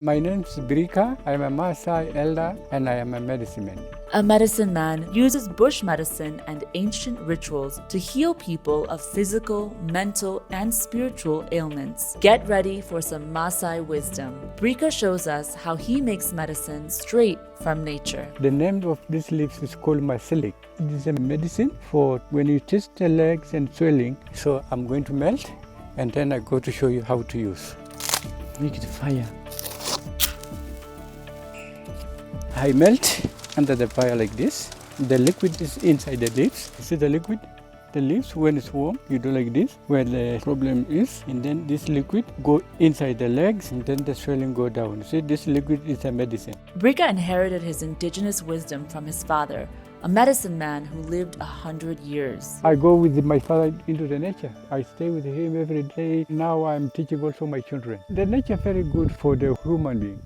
My name is Birika. I am a Maasai elder and I am a medicine man. A medicine man uses bush medicine and ancient rituals to heal people of physical, mental, and spiritual ailments. Get ready for some Maasai wisdom. Birika shows us how he makes medicine straight from nature. The name of this leaf is called Maasai. It is a medicine for when you test the legs and swelling. So I'm going to melt and then I'm going to show you how to use. Make it fire. I melt under the fire like this. The liquid is inside the leaves. You see the liquid? The leaves, when it's warm, you do like this, where the problem is, and then this liquid go inside the legs, and then the swelling go down. See, this liquid is a medicine. Birika inherited his indigenous wisdom from his father, a medicine man who lived 100 years. I go with my father into the nature. I stay with him every day. Now I'm teaching also my children. The nature is very good for the human being.